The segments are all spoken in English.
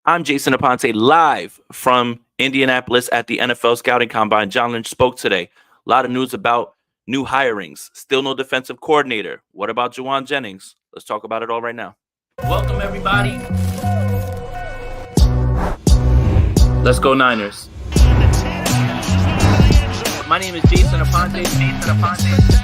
I'm Jason Aponte, live from Indianapolis at the NFL Scouting Combine. John Lynch spoke today. A lot of news about new hirings. Still no defensive coordinator. What about Juwan Jennings? Let's talk about it all right now. Welcome, everybody. Let's go, Niners. My name is Jason Aponte.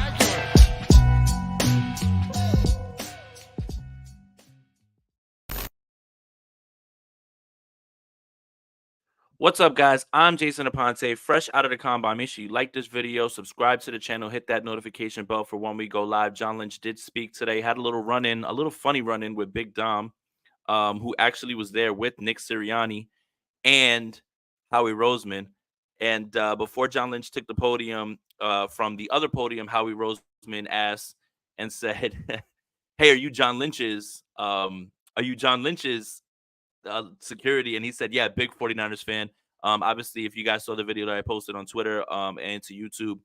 What's up, guys? I'm Jason Aponte, fresh out of the combine. Make sure you like this video, subscribe to the channel, hit that notification bell for when we go live. John Lynch did speak today, had a little run in, a little funny run in with Big Dom, who actually was there with Nick Sirianni and Howie Roseman. And before John Lynch took the podium from the other podium, Howie Roseman asked and said, "Hey, are you John Lynch's security?" And he said, "Yeah, big 49ers fan." Obviously, if you guys saw the video that I posted on Twitter and to YouTube,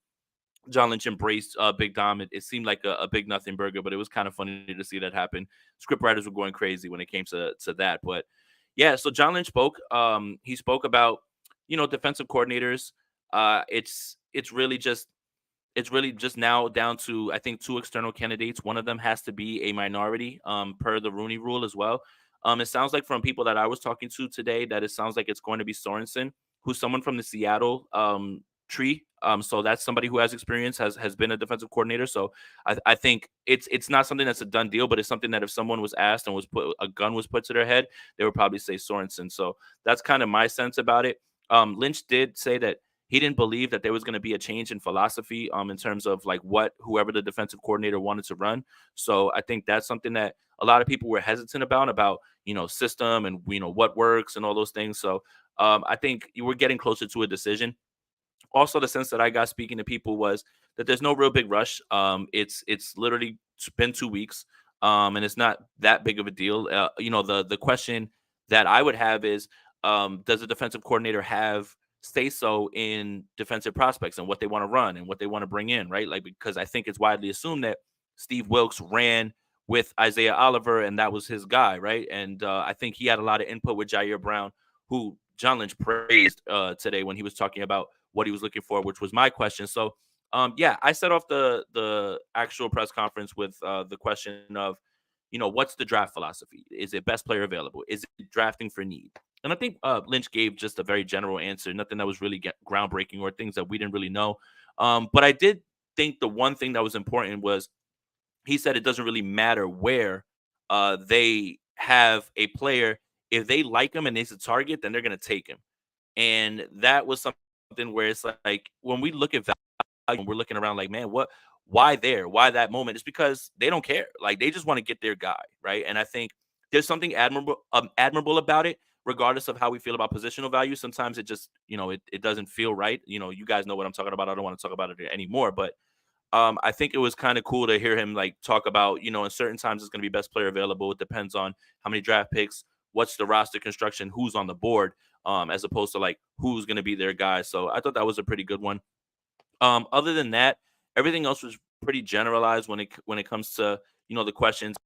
John Lynch embraced Big Dom. It seemed like a big nothing burger, but it was kind of funny to see that happen. Script writers were going crazy when it came to that. But yeah, so John Lynch spoke. He spoke about defensive coordinators. It's really just now down to, I think, two external candidates. One of them has to be a minority, per the Rooney Rule as well. It sounds like from people that I was talking to today that it sounds like it's going to be Sorensen, who's someone from the Seattle tree. So that's somebody who has experience, has been a defensive coordinator. So I think it's not something that's a done deal, but it's something that if someone was asked and a gun was put to their head, they would probably say Sorensen. So that's kind of my sense about it. Lynch did say that he didn't believe that there was going to be a change in philosophy in terms of like what whoever the defensive coordinator wanted to run. So I think that's something that a lot of people were hesitant about system and what works and all those things. So I think you were getting closer to a decision. Also, the sense that I got speaking to people was that there's no real big rush. It's literally been 2 weeks, and it's not that big of a deal. The question that I would have is, does the defensive coordinator have say so in defensive prospects and what they want to run and what they want to bring in, right? Like, because I think it's widely assumed that Steve Wilkes ran with Isaiah Oliver and that was his guy, right? And I think he had a lot of input with Jair Brown, who John Lynch praised today when he was talking about what he was looking for, which was my question. So, yeah, I set off the actual press conference with the question of, what's the draft philosophy? Is it best player available? Is it drafting for need? And I think Lynch gave just a very general answer, nothing that was really groundbreaking or things that we didn't really know. But I did think the one thing that was important was he said it doesn't really matter where they have a player. If they like him and he's a target, then they're going to take him. And that was something where it's like when we look at value, we're looking around like, man, why there? Why that moment? It's because they don't care. Like they just want to get their guy, right? And I think there's something admirable about it, regardless of how we feel about positional value. Sometimes it just, it doesn't feel right. You guys know what I'm talking about. I don't want to talk about it anymore, but I think it was kind of cool to hear him like talk about, in certain times it's going to be best player available. It depends on how many draft picks, what's the roster construction, who's on the board, as opposed to like who's going to be their guy. So I thought that was a pretty good one. Other than that, everything else was pretty generalized when it comes to the questions.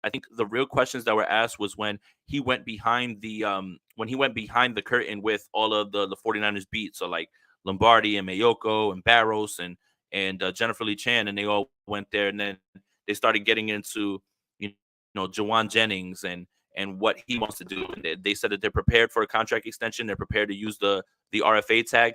I think the real questions that were asked was when he went behind the curtain with all of the 49ers beats. So like Lombardi and Mayoko and Barros and Jennifer Lee Chan, and they all went there, and then they started getting into Juwan Jennings and what he wants to do. And they said that they're prepared for a contract extension. They're prepared to use the RFA tag.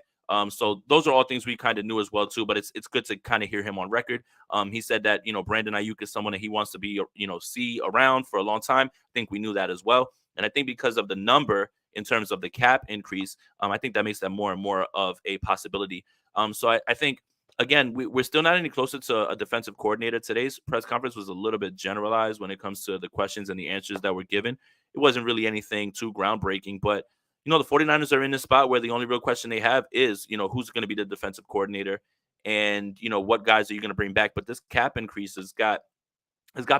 So those are all things we kind of knew as well too. But it's good to kind of hear him on record. He said that Brandon Ayuk is someone that he wants to be see around for a long time. I think we knew that as well. And I think because of the number in terms of the cap increase, I think that makes that more and more of a possibility. So I think again, we're still not any closer to a defensive coordinator. Today's press conference was a little bit generalized when it comes to the questions and the answers that were given. It wasn't really anything too groundbreaking, but the 49ers are in this spot where the only real question they have is, who's going to be the defensive coordinator and, what guys are you going to bring back? But this cap increase has got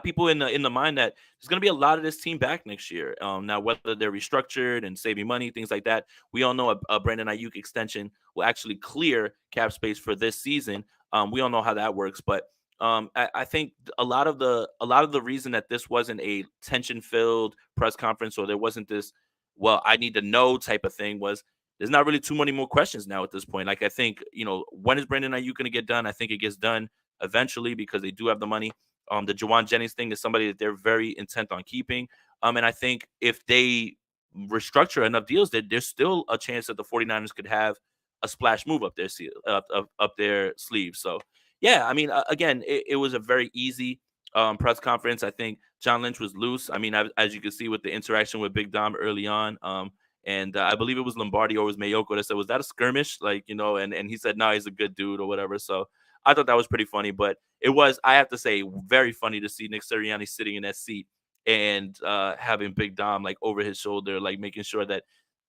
people in the mind that there's going to be a lot of this team back next year. Now, whether they're restructured and saving money, things like that, we all know a Brandon Ayuk extension will actually clear cap space for this season. We all know how that works, but I think a lot of the reason that this wasn't a tension filled press conference or there wasn't this well, I need to know type of thing was there's not really too many more questions now at this point. Like I think, when is Brandon Ayuk going to get done? I think it gets done eventually because they do have the money. The Jawan Jennings thing is somebody that they're very intent on keeping. And I think if they restructure enough deals, that there's still a chance that the 49ers could have a splash move up their up their sleeve. So yeah, I mean, again, it was a very easy press conference. I think John Lynch was loose. I mean, as you can see with the interaction with Big Dom early on. And I believe it was Lombardi or it was Mayoko that said, "Was that a skirmish?" Like, and he said, "No, he's a good dude" or whatever. So I thought that was pretty funny. But it was, I have to say, very funny to see Nick Sirianni sitting in that seat and having Big Dom like over his shoulder, like making sure that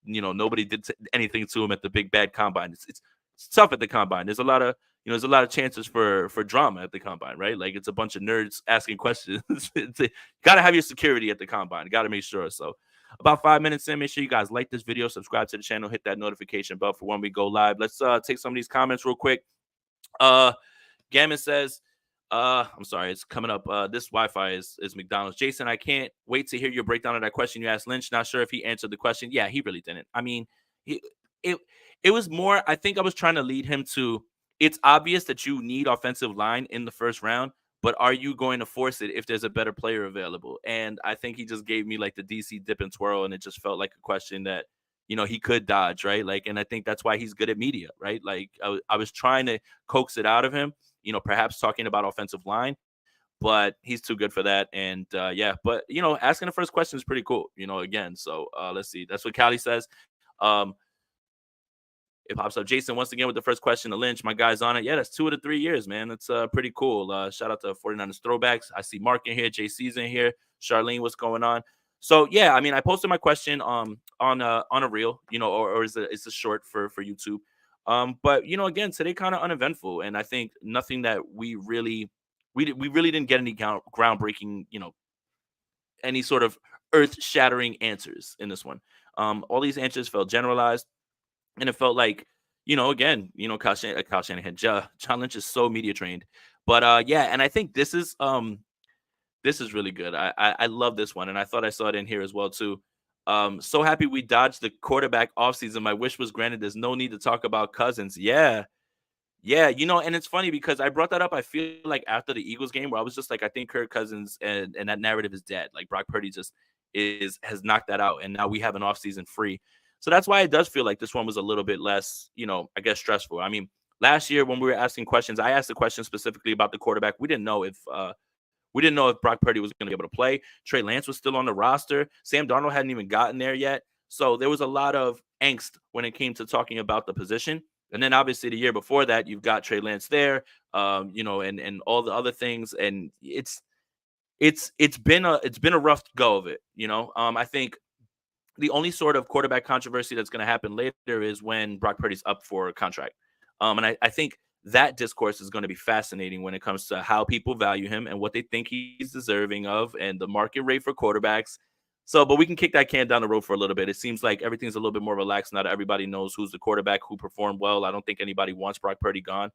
nobody did anything to him at the big bad combine. It's tough at the combine. There's a lot of there's a lot of chances for drama at the combine, right? Like it's a bunch of nerds asking questions. Got to have your security at the combine. Got to make sure. So about 5 minutes in, make sure you guys like this video, subscribe to the channel, hit that notification bell for when we go live. Let's take some of these comments real quick. Gammon says, I'm sorry, it's coming up. This Wi-Fi is McDonald's. Jason, I can't wait to hear your breakdown of that question you asked Lynch. Not sure if he answered the question. Yeah, he really didn't. I mean, he, it it was more, I think I was trying to lead him to, it's obvious that you need offensive line in the first round, but are you going to force it if there's a better player available? And I think he just gave me like the DC dip and twirl, and it just felt like a question that he could dodge, right? Like, and I think that's why he's good at media, right? Like I was trying to coax it out of him, perhaps talking about offensive line, but he's too good for that. And yeah, but asking the first question is pretty cool, again. So let's see. That's what Callie says. Um, it pops up. Jason, once again, with the first question to Lynch. My guy's on it. Yeah, that's 2 of the 3 years, man. That's pretty cool. Shout out to 49ers throwbacks. I see Mark in here. JC's in here. Charlene, what's going on? So yeah, I mean, I posted my question on a reel, or it's a short for YouTube. But again, today kind of uneventful, and I think nothing that we really didn't get any groundbreaking, any sort of earth shattering answers in this one. All these answers felt generalized, and it felt like, again, Kyle Shanahan, John Lynch is so media trained. But yeah, and I think this is really good. I love this one, and I thought I saw it in here as well too. So happy we dodged the quarterback offseason. My wish was granted. There's no need to talk about Cousins. Yeah, yeah, and it's funny because I brought that up. I feel like after the Eagles game, where I was just like, I think Kirk Cousins and that narrative is dead. Like Brock Purdy just has knocked that out, and now we have an offseason free. So that's why it does feel like this one was a little bit less, I guess, stressful. I mean, last year when we were asking questions, I asked the question specifically about the quarterback. We didn't know if Brock Purdy was going to be able to play. Trey Lance was still on the roster. Sam Darnold hadn't even gotten there yet. So there was a lot of angst when it came to talking about the position. And then obviously the year before that, you've got Trey Lance there, and all the other things. And it's been a rough go of it. I think the only sort of quarterback controversy that's going to happen later is when Brock Purdy's up for a contract. And I think that discourse is going to be fascinating when it comes to how people value him and what they think he's deserving of and the market rate for quarterbacks. So, but we can kick that can down the road for a little bit. It seems like everything's a little bit more relaxed now that everybody knows who's the quarterback, who performed well. I don't think anybody wants Brock Purdy gone.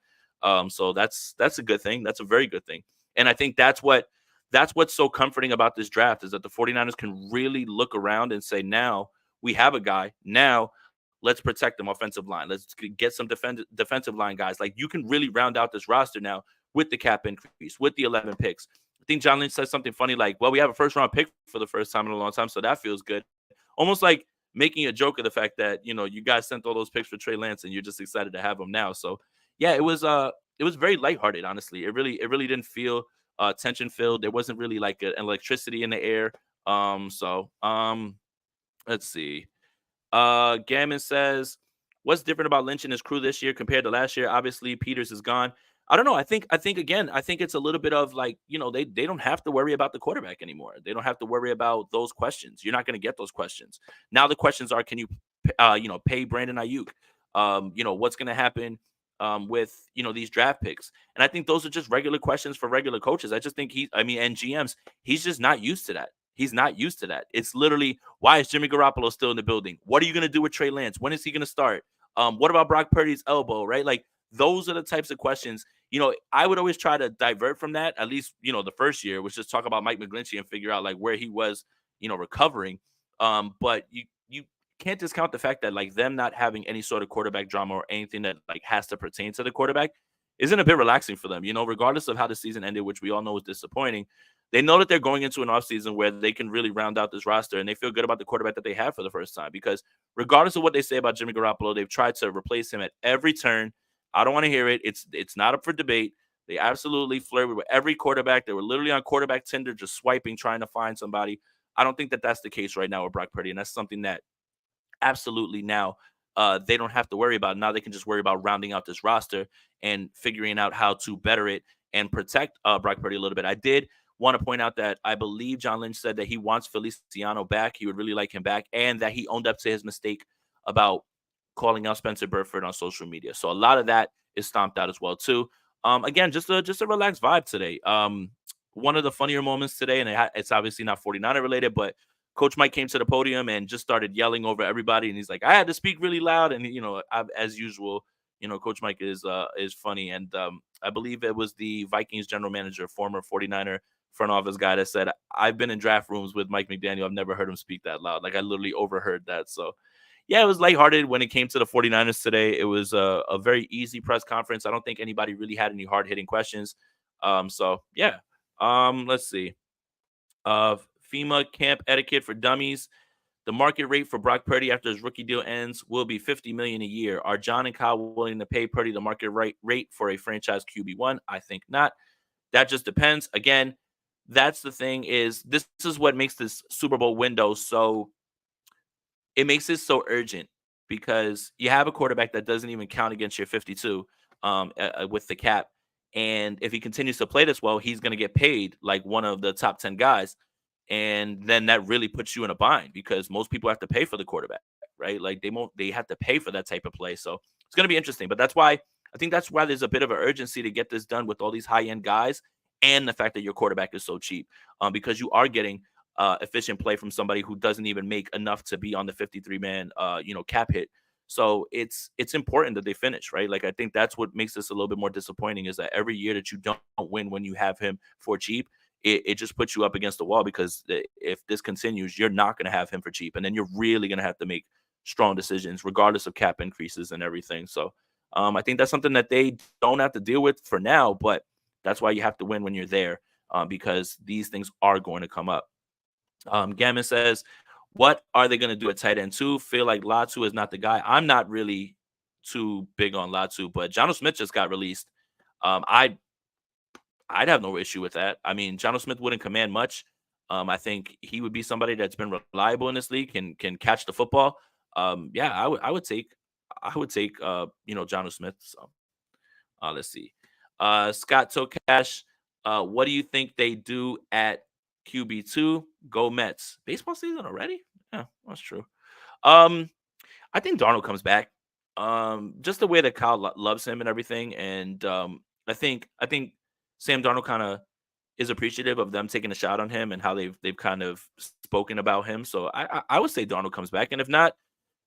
So that's a good thing. That's a very good thing. And I think that's what's so comforting about this draft is that the 49ers can really look around and say, now we have a guy. Now let's protect them offensive line. Let's get some defensive line guys. Like you can really round out this roster now with the cap increase, with the 11 picks. I think John Lynch said something funny like, well, we have a first round pick for the first time in a long time. So that feels good. Almost like making a joke of the fact that, you guys sent all those picks for Trey Lance and you're just excited to have him now. So yeah, it was very lighthearted, honestly. It really didn't feel tension filled. There wasn't really like an electricity in the air. Let's see. Gammon says, what's different about Lynch and his crew this year compared to last year? Obviously, Peters is gone. I don't know. I think it's a little bit of like, they don't have to worry about the quarterback anymore. They don't have to worry about those questions. You're not going to get those questions. Now the questions are, can you, pay Brandon Ayuk? What's going to happen with, these draft picks? And I think those are just regular questions for regular coaches. I just think and GMs, he's just not used to that. He's not used to that. It's literally, why is Jimmy Garoppolo still in the building? What are you going to do with Trey Lance? When is he going to start? What about Brock Purdy's elbow, right? Like, those are the types of questions, I would always try to divert from that. At least, the first year was just talk about Mike McGlinchey and figure out like where he was, recovering. But you can't discount the fact that like them not having any sort of quarterback drama or anything that like has to pertain to the quarterback isn't a bit relaxing for them. Regardless of how the season ended, which we all know was disappointing, they know that they're going into an offseason where they can really round out this roster and they feel good about the quarterback that they have for the first time. Because regardless of what they say about Jimmy Garoppolo, they've tried to replace him at every turn. I don't want to hear it. It's not up for debate. They absolutely flirted with every quarterback. They were literally on quarterback Tinder, just swiping, trying to find somebody. I don't think that that's the case right now with Brock Purdy, and that's something that absolutely now they don't have to worry about. Now they can just worry about rounding out this roster and figuring out how to better it and protect Brock Purdy a little bit. I did want to point out that I believe John Lynch said that he wants Feliciano back. He would really like him back, and that he owned up to his mistake about calling out Spencer Burford on social media. So a lot of that is stomped out as well too. Again, just a relaxed vibe today. One of the funnier moments today, and it's obviously not 49er related, but Coach Mike came to the podium and just started yelling over everybody, and he's like, "I had to speak really loud," and as usual, Coach Mike is funny, and I believe it was the Vikings general manager, former 49er front office guy, that said, "I've been in draft rooms with Mike McDaniel. I've never heard him speak that loud. Like I literally overheard that." So yeah, it was lighthearted when it came to the 49ers today. It was a very easy press conference. I don't think anybody really had any hard-hitting questions. So yeah. Let's see. FEMA camp etiquette for dummies. The market rate for Brock Purdy after his rookie deal ends will be $50 million a year. Are John and Kyle willing to pay Purdy the market rate for a franchise QB1? I think not. That just depends. Again, that's the thing, is this is what makes this Super Bowl window so it makes it so urgent, because you have a quarterback that doesn't even count against your 52 with the cap. And if he continues to play this well, he's going to get paid like one of the top 10 guys. And then that really puts you in a bind, because most people have to pay for the quarterback, right? Like they have to pay for that type of play. So it's going to be interesting. But that's why there's a bit of an urgency to get this done with all these high end guys, and the fact that your quarterback is so cheap, because you are getting efficient play from somebody who doesn't even make enough to be on the 53-man cap hit. So it's important that they finish, right? Like I think that's what makes this a little bit more disappointing, is that every year that you don't win when you have him for cheap, it just puts you up against the wall, because if this continues, you're not going to have him for cheap, and then you're really going to have to make strong decisions regardless of cap increases and everything. So I think that's something that they don't have to deal with for now, but that's why you have to win when you're there, because these things are going to come up. Gammon says, what are they going to do at tight end too? Feel like Latu is not the guy. I'm not really too big on Latu, but Jono Smith just got released. I'd have no issue with that. I mean, Jono Smith wouldn't command much. I think he would be somebody that's been reliable in this league, can catch the football. Yeah, I would take Jono Smith. So let's see. Scott Tokash, what do you think they do at QB2? Go Mets. Baseball season already? Yeah, that's true. Um, I think Darnold comes back. Just the way that Kyle loves him and everything, and I think Sam Darnold kind of is appreciative of them taking a shot on him and how they've kind of spoken about him. So I would say Darnold comes back, and if not,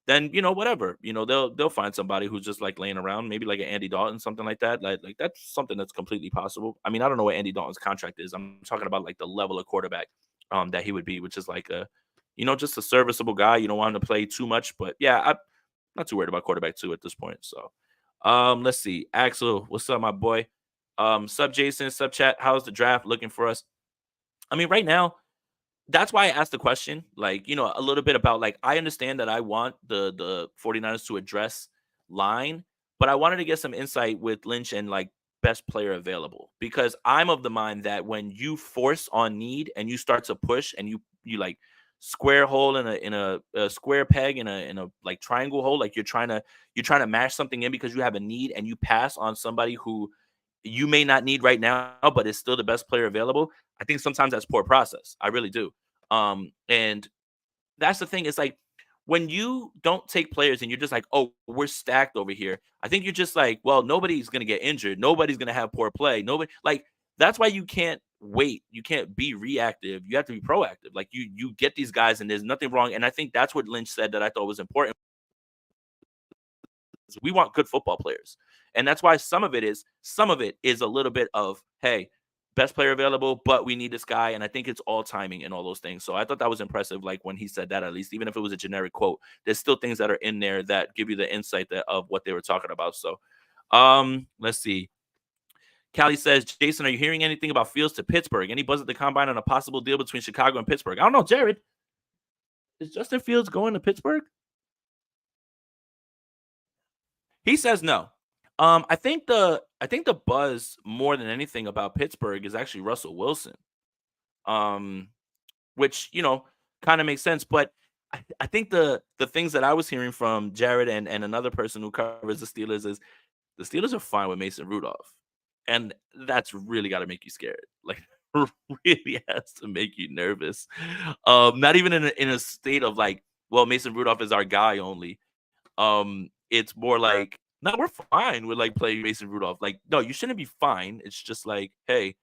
then whatever. They'll find somebody who's just like laying around, maybe like an Andy Dalton, something like that. Like that's something that's completely possible. I mean, I don't know what Andy Dalton's contract is. I'm talking about like the level of quarterback that he would be, which is like just a serviceable guy. You don't want him to play too much, but yeah, I'm not too worried about quarterback too at this point. So let's see. Axel, what's up, my boy? Sub Jason, sub chat. How's the draft looking for us? I mean, right now, that's why I asked the question, like, a little bit about, like, I understand that I want the 49ers to address line, but I wanted to get some insight with Lynch and like best player available, because I'm of the mind that when you force on need and you start to push and you like square hole in a square peg in a like triangle hole, like you're trying to mash something in because you have a need, and you pass on somebody who you may not need right now, but is still the best player available. I think sometimes that's poor process. I really do. And that's the thing. It's like when you don't take players and you're just like, oh, we're stacked over here. I think you're just like, well, nobody's gonna get injured. Nobody's gonna have poor play. Nobody like that's why you can't wait. You can't be reactive. You have to be proactive. Like you get these guys, and there's nothing wrong. And I think that's what Lynch said that I thought was important. We want good football players. And that's why some of it is a little bit of, hey, best player available, but we need this guy. And I think it's all timing and all those things. So I thought that was impressive. Like when he said that, at least, even if it was a generic quote, there's still things that are in there that give you the insight of what they were talking about. So let's see. Callie says, Jason, are you hearing anything about Fields to Pittsburgh? Any buzz at the combine on a possible deal between Chicago and Pittsburgh? I don't know, Jared. Is Justin Fields going to Pittsburgh? He says no. I think the buzz more than anything about Pittsburgh is actually Russell Wilson. Um, which kind of makes sense. But I think the things that I was hearing from Jared and another person who covers the Steelers is the Steelers are fine with Mason Rudolph, and that's really got to make you scared. Like, really has to make you nervous. Not even in a state of like, well, Mason Rudolph is our guy only. It's more like, no, we're fine with like playing Mason Rudolph. Like, no, you shouldn't be fine. It's just like, hey,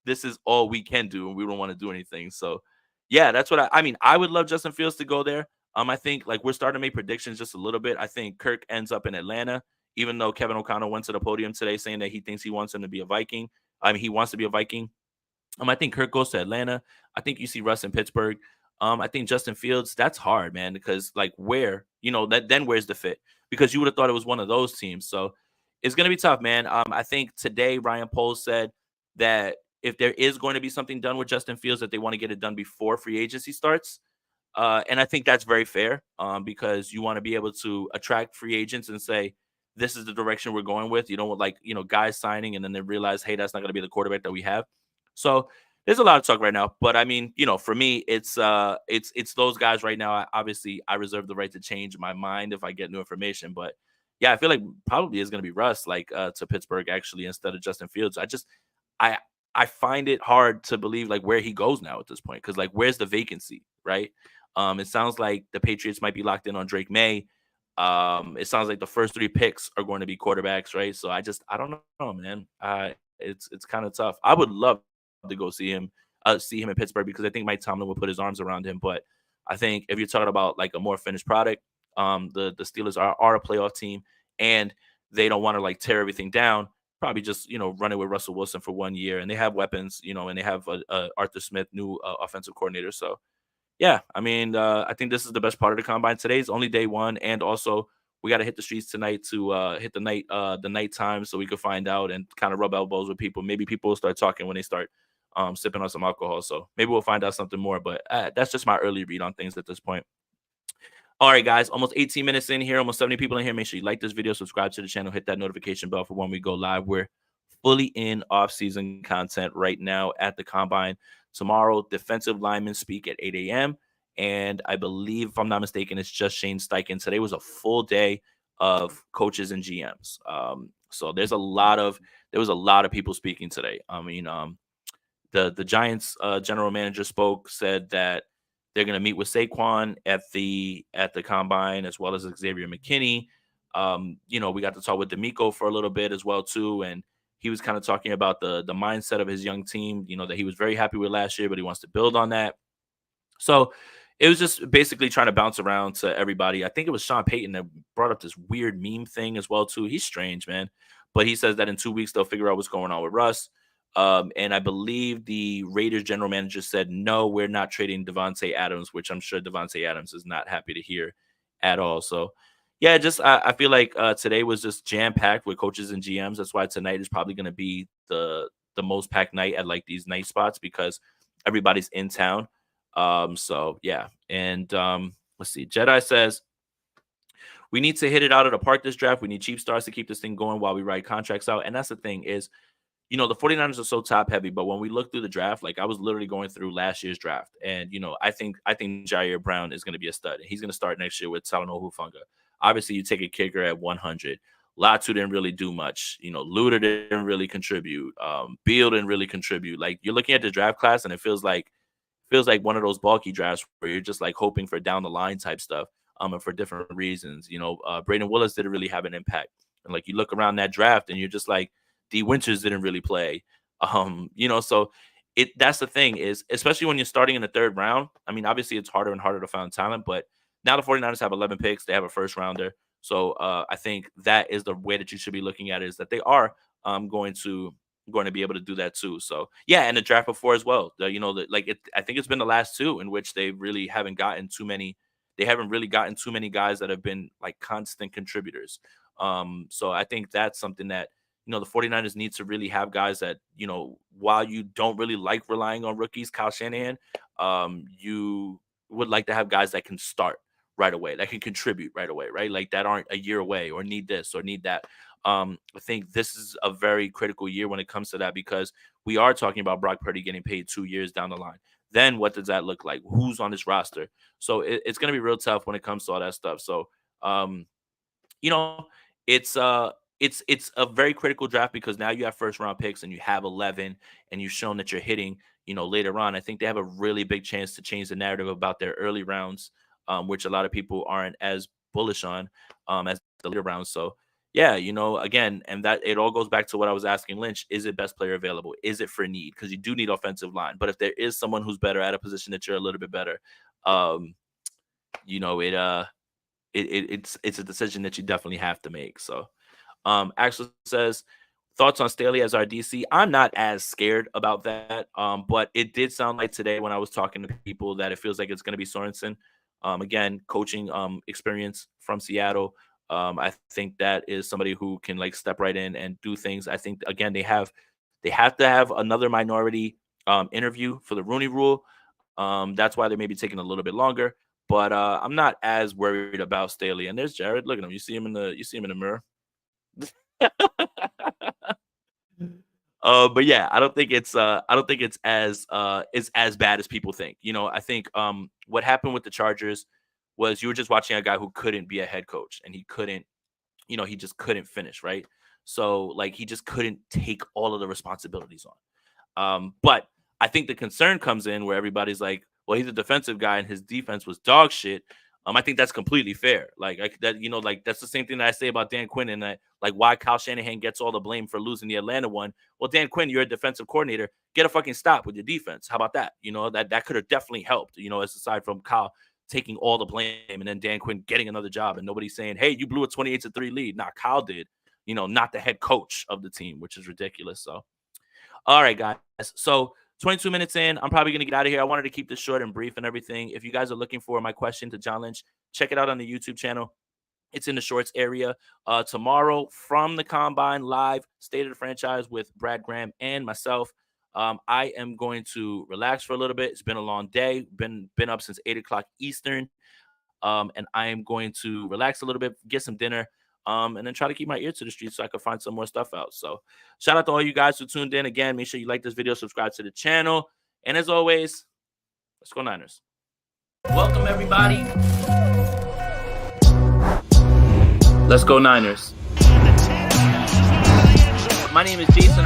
this is all we can do, and we don't want to do anything. So, yeah, that's what I mean. I would love Justin Fields to go there. I think like we're starting to make predictions just a little bit. I think Kirk ends up in Atlanta, even though Kevin O'Connell went to the podium today saying that he thinks he wants him to be a Viking. I mean, he wants to be a Viking. I think Kirk goes to Atlanta. I think you see Russ in Pittsburgh. I think Justin Fields, that's hard, man, because like where, that then where's the fit? Because you would have thought it was one of those teams. So it's gonna be tough, man. I think today Ryan Poles said that if there is going to be something done with Justin Fields, that they want to get it done before free agency starts. And I think that's very fair because you want to be able to attract free agents and say, this is the direction we're going with. You don't want like, guys signing and then they realize, hey, that's not going to be the quarterback that we have. So there's a lot of talk right now. But I mean, for me, it's those guys right now. Obviously, I reserve the right to change my mind if I get new information. But yeah, I feel like probably is going to be Russ like to Pittsburgh actually instead of Justin Fields. I I find it hard to believe like where he goes now at this point because like where's the vacancy, right? It sounds like the Patriots might be locked in on Drake May. It sounds like the first three picks are going to be quarterbacks, right? So I don't know, man. It's kind of tough. I would love to go see him in Pittsburgh because I think Mike Tomlin will put his arms around him. But I think if you're talking about like a more finished product, the Steelers are a playoff team and they don't want to like tear everything down. Probably just run it with Russell Wilson for 1 year, and they have weapons, and they have Arthur Smith, new offensive coordinator. So yeah, I mean, I think this is the best part of the combine. Today's only day one, and also we got to hit the streets tonight to hit the night time so we can find out and kind of rub elbows with people. Maybe people will start talking when they start sipping on some alcohol. So maybe we'll find out something more. But that's just my early read on things at this point. All right, guys, almost 18 minutes in here, almost 70 people in here. Make sure you like this video, subscribe to the channel, hit that notification bell for when we go live. We're fully in off-season content right now at the Combine. Tomorrow, defensive linemen speak at 8 a.m. And I believe, if I'm not mistaken, it's just Shane Steichen. Today was a full day of coaches and GMs. So there was a lot of people speaking today. I mean, the Giants general manager said that they're going to meet with Saquon at the combine as well as Xavier McKinney. We got to talk with D'Amico for a little bit as well too, and he was kind of talking about the mindset of his young team. That he was very happy with last year, but he wants to build on that. So it was just basically trying to bounce around to everybody. I think it was Sean Payton that brought up this weird meme thing as well too. He's strange, man, but he says that in 2 weeks they'll figure out what's going on with Russ. And I believe the Raiders general manager said, no, we're not trading Devontae Adams, which I'm sure Devontae Adams is not happy to hear at all. So, yeah, I feel like today was just jam packed with coaches and GMs. That's why tonight is probably going to be the most packed night at like these night spots because everybody's in town. So yeah, and let's see. Jedi says we need to hit it out of the park this draft. We need cheap stars to keep this thing going while we write contracts out. And that's the thing is, the 49ers are so top heavy, but when we look through the draft, like I was literally going through last year's draft, and I think Jair Brown is going to be a stud. He's going to start next year with Talanoa Hufanga. Obviously, you take a kicker at 100. Latu didn't really do much. Luter didn't really contribute. Beal didn't really contribute. Like you're looking at the draft class, and it feels like one of those bulky drafts where you're just like hoping for down the line type stuff, and for different reasons. Braden Willis didn't really have an impact, and like you look around that draft, and you're just like. D Winters didn't really play. So that's the thing is, especially when you're starting in the third round, I mean, obviously it's harder and harder to find talent, but now the 49ers have 11 picks. They have a first rounder. So I think that is the way that you should be looking at it is that they are going to going to be able to do that too. So yeah, and the draft before as well. I think it's been the last two in which they really haven't gotten too many. They haven't really gotten too many guys that have been like constant contributors. So I think that's something that the 49ers need to really have guys that, while you don't really like relying on rookies, Kyle Shanahan, you would like to have guys that can start right away, that can contribute right away, right? Like that aren't a year away or need this or need that. I think this is a very critical year when it comes to that because we are talking about Brock Purdy getting paid 2 years down the line. Then what does that look like? Who's on this roster? So it's going to be real tough when it comes to all that stuff. So, um, you know, it's it's a very critical draft because now you have first round picks and you have 11 and you've shown that you're hitting, later on. I think they have a really big chance to change the narrative about their early rounds, which a lot of people aren't as bullish on as the later rounds. So yeah, again, and that it all goes back to what I was asking Lynch: is it best player available? Is it for need? Because you do need offensive line, but if there is someone who's better at a position that you're a little bit better, um, you know, it it's a decision that you definitely have to make. So Axel says thoughts on Staley as our DC. I'm not as scared about that. But it did sound like today when I was talking to people that it feels like it's going to be Sorensen. Again, coaching experience from Seattle. I think that is somebody who can like step right in and do things. I think again they have to have another minority interview for the Rooney Rule. That's why they may be taking a little bit longer. But I'm not as worried about Staley. And there's Jared. Look at him. You see him in the mirror. But yeah, I don't think it's as bad as people think. I think what happened with the Chargers was you were just watching a guy who couldn't be a head coach and he couldn't, he just couldn't finish, right? So like he just couldn't take all of the responsibilities on. But I think the concern comes in where everybody's like, well, he's a defensive guy and his defense was dog shit. I think that's completely fair. Like that's the same thing that I say about Dan Quinn and that, like, why Kyle Shanahan gets all the blame for losing the Atlanta one. Well, Dan Quinn, you're a defensive coordinator. Get a fucking stop with your defense. How about that? That could have definitely helped. As aside from Kyle taking all the blame and then Dan Quinn getting another job and nobody saying, hey, you blew a 28-3 lead. Nah, Kyle did. Not the head coach of the team, which is ridiculous. So, all right, guys. So 22 minutes in, I'm probably going to get out of here. I wanted to keep this short and brief and everything. If you guys are looking for my question to John Lynch, check it out on the YouTube channel. It's in the shorts area. Tomorrow from the Combine live, State of the Franchise with Brad Graham and myself. I am going to relax for a little bit. It's been a long day. Been up since 8 o'clock Eastern. And I am going to relax a little bit, get some dinner, and then try to keep my ear to the street so I can find some more stuff out. So shout out to all you guys who tuned in. Again, make sure you like this video, subscribe to the channel. And as always, let's go Niners. Welcome, everybody. Let's go Niners. My name is Jason.